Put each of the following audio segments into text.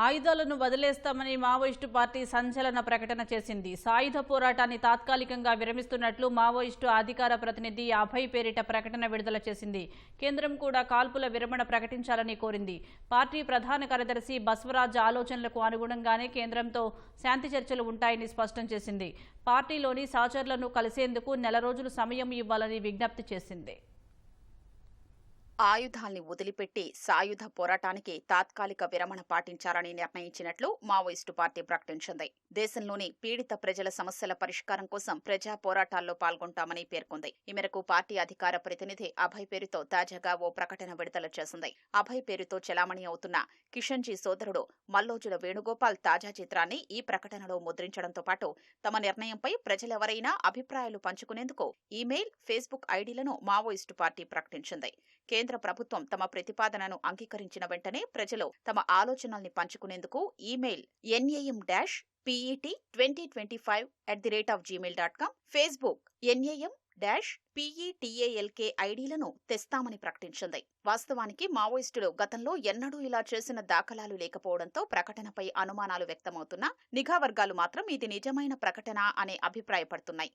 ఆయుధాలను వదిలేస్తామని Maoist party సంచలన ప్రకటన చేసింది. సాయుధ పోరాటాన్ని తాత్కాలికంగా విరమిస్తున్నట్లు మావోయిస్టు అధికార ప్రతినిధి అభయ్ పేరిట ప్రకటన విడుదల చేసింది. కేంద్రం కూడా కాల్పుల విరమణ ప్రకటించాలని కోరింది. పార్టీ ప్రధాన కార్యదర్శి బస్వరాజ్ ఆలోచనలకు అనుగుణంగానే కేంద్రంతో శాంతి చర్చలు ఉంటాయని స్పష్టం చేసింది. పార్టీలోని సహచరులను కలిసేందుకు నెల రోజులు సమయం ఇవ్వాలని విజ్ఞప్తి చేసింది. ఆయుధాల్ని వదిలిపెట్టి సాయుధ పోరాటానికి తాత్కాలిక విరమణ పాటించాలని నిర్ణయించినట్లు మావోయిస్టు పార్టీ ప్రకటించింది. దేశంలోని పీడిత ప్రజల సమస్యల పరిష్కారం కోసం ప్రజా పోరాటాల్లో పాల్గొంటామని పేర్కొంది. ఈ మేరకు పార్టీ అధికార ప్రతినిధి అభయ్ పేరుతో తాజాగా ఓ ప్రకటన విడుదల చేసింది. అభయ్ పేరుతో చెలామణి అవుతున్న కిషన్జీ సోదరుడు మల్లోజుల వేణుగోపాల్ తాజా చిత్రాన్ని ఈ ప్రకటనలో ముద్రించడంతో పాటు తమ నిర్ణయంపై ప్రజలెవరైనా అభిప్రాయాలు పంచుకునేందుకు ఈమెయిల్, ఫేస్బుక్ ఐడీలను మావోయిస్టు పార్టీ ప్రకటించింది. కేంద్ర ప్రభుత్వం తమ ప్రతిపాదనను అంగీకరించిన వెంటనే ప్రజలు తమ ఆలోచనల్ని పంచుకునేందుకు ఈమెయిల్ NAM-PET2025@gmail.com, ఫేస్బుక్ NAM-PETALK ఐడీలను తెస్తామని ప్రకటించింది. వాస్తవానికి మావోయిస్టులు గతంలో ఎన్నడూ ఇలా చేసిన దాఖలాలు లేకపోవడంతో ప్రకటనపై అనుమానాలు వ్యక్తమవుతున్నా నిఘా వర్గాలు మాత్రం ఇది నిజమైన ప్రకటన అనే అభిప్రాయపడుతున్నాయి.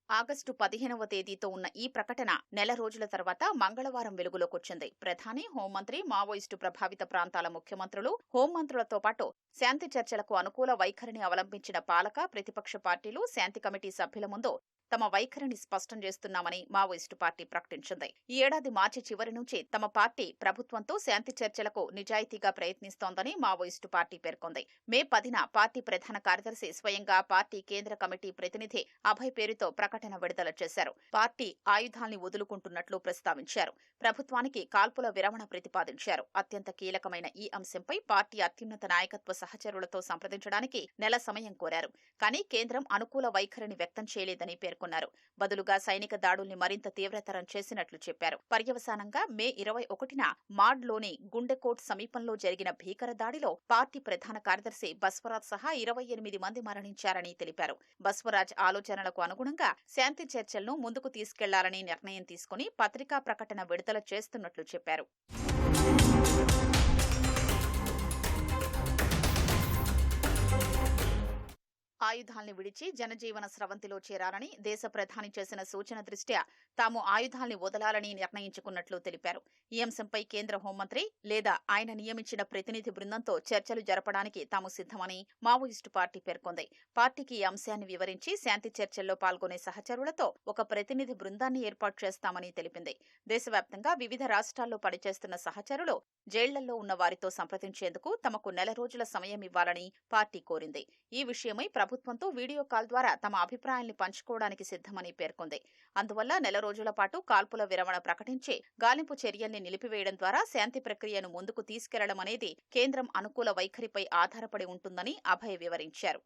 ఆగస్టు 15వ తేదీతో ఉన్న ఈ ప్రకటన నెల రోజుల తర్వాత మంగళవారం వెలుగులోకొచ్చింది. ప్రధాని, హోంమంత్రి, మావోయిస్టు ప్రభావిత ప్రాంతాల ముఖ్యమంత్రులు, హోంమంత్రులతో పాటు శాంతి చర్చలకు అనుకూల వైఖరిని అవలంబించిన పాలక, ప్రతిపక్ష పార్టీలు శాంతి కమిటీ సభ్యుల ముందు తమ వైఖరిని స్పష్టం చేస్తున్నామని మావోయిస్టు పార్టీ ప్రకటించింది. ఈ ఏడాది మార్చి చివరి నుంచి తమ పార్టీ ప్రభుత్వంతో శాంతి చర్చలకు నిజాయితీగా ప్రయత్నిస్తోందని మావోయిస్టు పార్టీ పేర్కొంది. మే 10న పార్టీ ప్రధాన కార్యదర్శి స్వయంగా పార్టీ కేంద్ర కమిటీ ప్రతినిధి అభయ్ పేరుతో ప్రకటన విడుదల చేశారు. పార్టీ ఆయుధాల్ని వదులుకుంటున్నట్లు ప్రస్తావించారు. ప్రభుత్వానికి కాల్పుల విరమణ ప్రతిపాదించారు. అత్యంత కీలకమైన ఈ అంశంపై పార్టీ అత్యున్నత నాయకత్వ సహచరులతో సంప్రదించడానికి నెల సమయం కోరారు. కానీ కేంద్రం అనుకూల వైఖరిని వ్యక్తం చేయలేదని పేర్కొన్నారు. బదులుగా సైనిక దాడుల్ని మరింత తీవ్రతరం చేసినట్లు చెప్పారు. పర్యవసానంగా మే 21న మాడ్లోని గుండెకోట్ సమీపంలో జరిగిన భీకర దాడిలో పార్టీ ప్రధాన కార్యదర్శి బస్వరాజ్ సహా 28 మంది మరణించారని తెలిపారు. బస్వరాజ్ ఆలోచనలకు అనుగుణంగా శాంతి చర్చలను ముందుకు తీసుకెళ్లాలని నిర్ణయం తీసుకుని పత్రికా ప్రకటన విడుదల చేస్తున్నట్లు చెప్పారు. ఆయుధాల్ని విడిచి జనజీవన స్రవంతిలో చేరాలని దేశ ప్రధాని చేసిన సూచన దృష్ట్యా తాము ఆయుధాల్ని వదలాలని నిర్ణయించుకున్నట్లు తెలిపారు. ఈ అంశంపై కేంద్ర హోంమంత్రి లేదా ఆయన నియమించిన ప్రతినిధి బృందంతో చర్చలు జరపడానికి తాము సిద్ధమని మావోయిస్టు పార్టీ పేర్కొంది. పార్టీకి ఈ అంశాన్ని వివరించి శాంతి చర్చల్లో పాల్గొనే సహచరులతో ఒక ప్రతినిధి బృందాన్ని ఏర్పాటు చేస్తామని తెలిపింది. దేశవ్యాప్తంగా వివిధ రాష్ట్రాల్లో పనిచేస్తున్న సహచరులు జైళ్లలో ఉన్న వారితో సంప్రదించేందుకు తమకు నెల రోజుల సమయం ఇవ్వాలని పార్టీ కోరింది. ఈ విషయమై ప్రభుత్వంతో వీడియో కాల్ ద్వారా తమ అభిప్రాయాల్ని పంచుకోవడానికి సిద్ధమని పేర్కొంది. అందువల్ల నెల రోజుల పాటు కాల్పుల విరమణ ప్రకటించి గాలింపు చర్యల్ని నిలిపివేయడం ద్వారా శాంతి ప్రక్రియను ముందుకు తీసుకెళ్లడం అనేది కేంద్రం అనుకూల వైఖరిపై ఆధారపడి ఉంటుందని అభయ్ వివరించారు.